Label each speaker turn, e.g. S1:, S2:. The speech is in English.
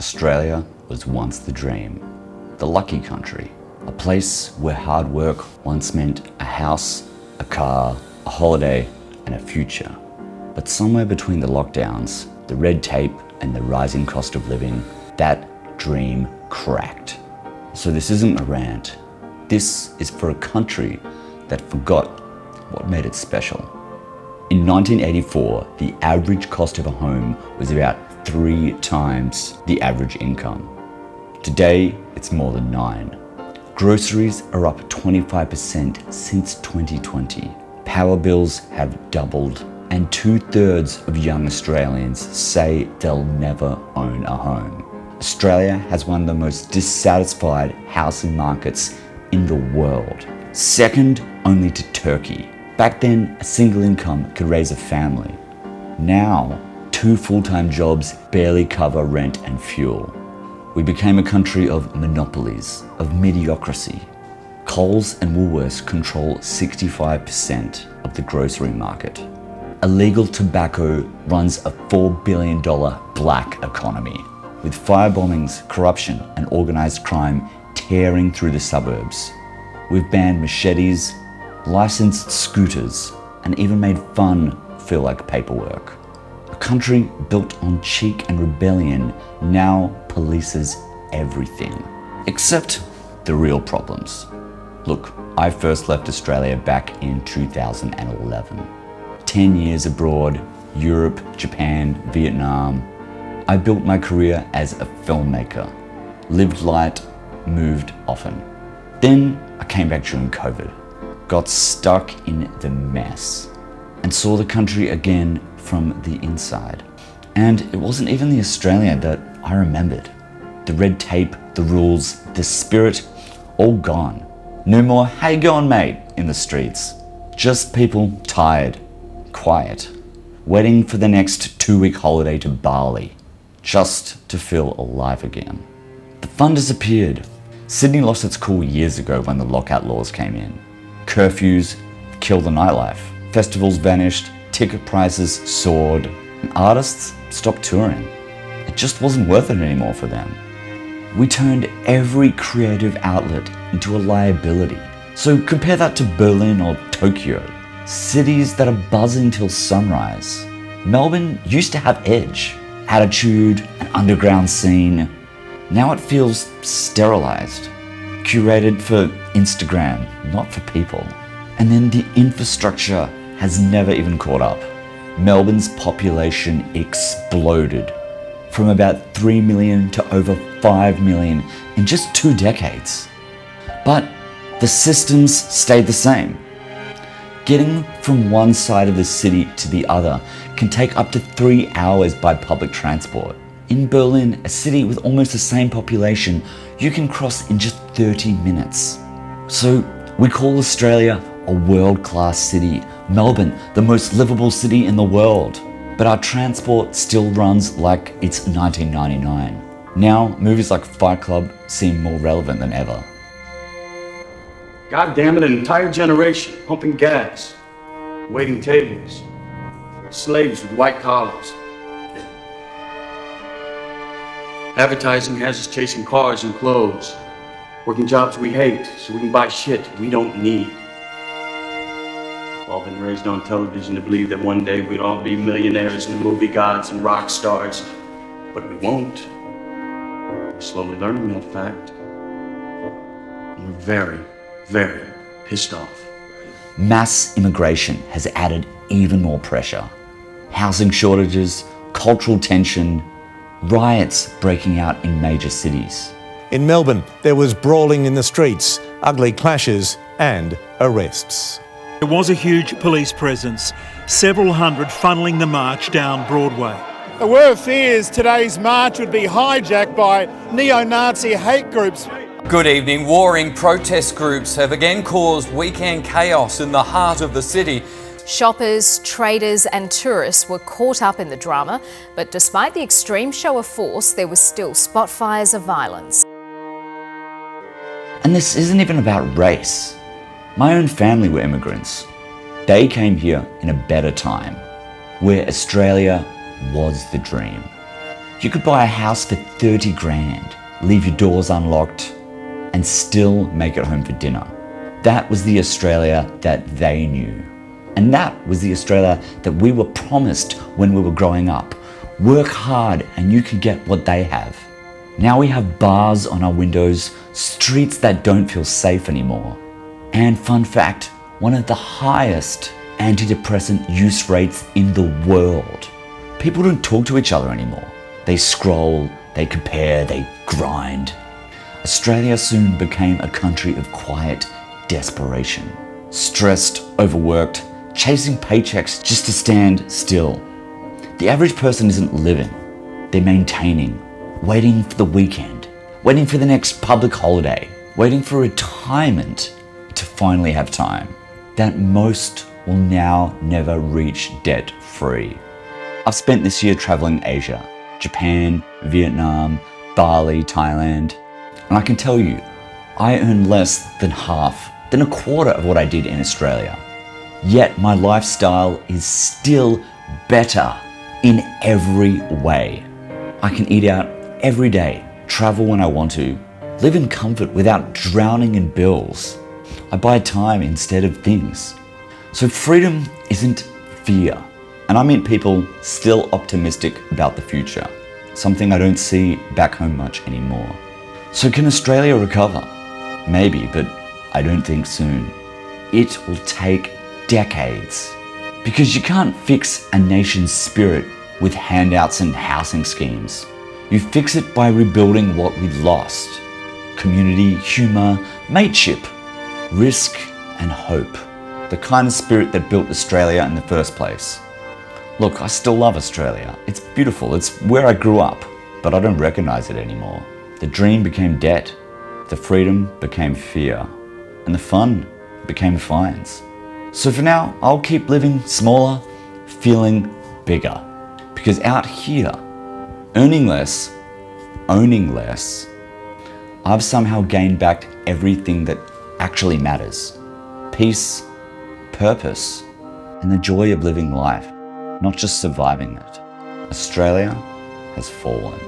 S1: Australia was once the dream, the lucky country, a place where hard work once meant a house, a car, a holiday, and a future. But somewhere between the lockdowns, the red tape, and the rising cost of living, that dream cracked. So this isn't a rant. This is for a country that forgot what made it special. In 1984, the average cost of a home was about 3 times the average income. Today, it's more than 9. Groceries are up 25% since 2020. Power bills have doubled, and 2/3 of young Australians say they'll never own a home. Australia has one of the most dissatisfied housing markets in the world, second only to Turkey. Back then, a single income could raise a family. Now, 2 full-time jobs barely cover rent and fuel. We became a country of monopolies, of mediocrity. Coles and Woolworths control 65% of the grocery market. Illegal tobacco runs a $4 billion black economy, with firebombings, corruption, and organised crime tearing through the suburbs. We've banned machetes, licensed scooters, and even made fun feel like paperwork. A country built on cheek and rebellion now polices everything, except the real problems. Look, I first left Australia back in 2011. 10 years abroad, Europe, Japan, Vietnam. I built my career as a filmmaker, lived light, moved often. Then I came back during COVID, got stuck in the mess, and saw the country again from the inside. And it wasn't even the Australia that I remembered. The red tape, the rules, the spirit, all gone. No more, "How you going, mate?" in the streets. Just people tired, quiet, waiting for the next 2-week holiday to Bali, just to feel alive again. The fun disappeared. Sydney lost its cool years ago when the lockout laws came in. Curfews killed the nightlife. Festivals vanished, ticket prices soared, and artists stopped touring. It just wasn't worth it anymore for them. We turned every creative outlet into a liability. So compare that to Berlin or Tokyo, cities that are buzzing till sunrise. Melbourne used to have edge, attitude, an underground scene. Now it feels sterilized, curated for Instagram, not for people. And then the infrastructure has never even caught up. Melbourne's population exploded from about 3 million to over 5 million in just 2 decades. But the systems stayed the same. Getting from one side of the city to the other can take up to 3 hours by public transport. In Berlin, a city with almost the same population, you can cross in just 30 minutes. So we call Australia a world-class city, Melbourne the most livable city in the world. But our transport still runs like it's 1999. Now, movies like Fight Club seem more relevant than ever.
S2: God damn it, an entire generation pumping gas, waiting tables, slaves with white collars. Advertising has us chasing cars and clothes, working jobs we hate so we can buy shit we don't need. We've all been raised on television to believe that one day we'd all be millionaires and movie gods and rock stars, but we won't. We're slowly learning that fact. And we're very, very pissed off.
S1: Mass immigration has added even more pressure. Housing shortages, cultural tension, riots breaking out in major cities.
S3: In Melbourne, there was brawling in the streets, ugly clashes and arrests.
S4: There was a huge police presence, several hundred funneling the march down Broadway.
S5: There were fears today's march would be hijacked by neo-Nazi hate groups.
S6: Good evening. Warring protest groups have again caused weekend chaos in the heart of the city.
S7: Shoppers, traders and tourists were caught up in the drama, but despite the extreme show of force, there was still spot fires of violence.
S1: And this isn't even about race. My own family were immigrants. They came here in a better time, where Australia was the dream. You could buy a house for 30 grand, leave your doors unlocked, and still make it home for dinner. That was the Australia that they knew. And that was the Australia that we were promised when we were growing up. Work hard and you can get what they have. Now we have bars on our windows, streets that don't feel safe anymore. And fun fact, one of the highest antidepressant use rates in the world. People don't talk to each other anymore. They scroll, they compare, they grind. Australia soon became a country of quiet desperation. Stressed, overworked, chasing paychecks just to stand still. The average person isn't living, they're maintaining, waiting for the weekend, waiting for the next public holiday, waiting for retirement to finally have time. That most will now never reach debt-free. I've spent this year traveling Asia, Japan, Vietnam, Bali, Thailand, and I can tell you, I earn less than a quarter of what I did in Australia. Yet my lifestyle is still better in every way. I can eat out every day, travel when I want to, live in comfort without drowning in bills. I buy time instead of things. So freedom isn't fear. And I meet people still optimistic about the future, something I don't see back home much anymore. So can Australia recover? Maybe, but I don't think soon. It will take decades. Because you can't fix a nation's spirit with handouts and housing schemes. You fix it by rebuilding what we lost. Community, humour, mateship, risk and hope. The kind of spirit that built Australia in the first place. Look, I still love Australia. It's beautiful, it's where I grew up, but I don't recognise it anymore. The dream became debt, the freedom became fear, and the fun became fines. So for now, I'll keep living smaller, feeling bigger. Because out here, earning less, owning less, I've somehow gained back everything that actually matters. Peace, purpose, and the joy of living life, not just surviving it. Australia has fallen.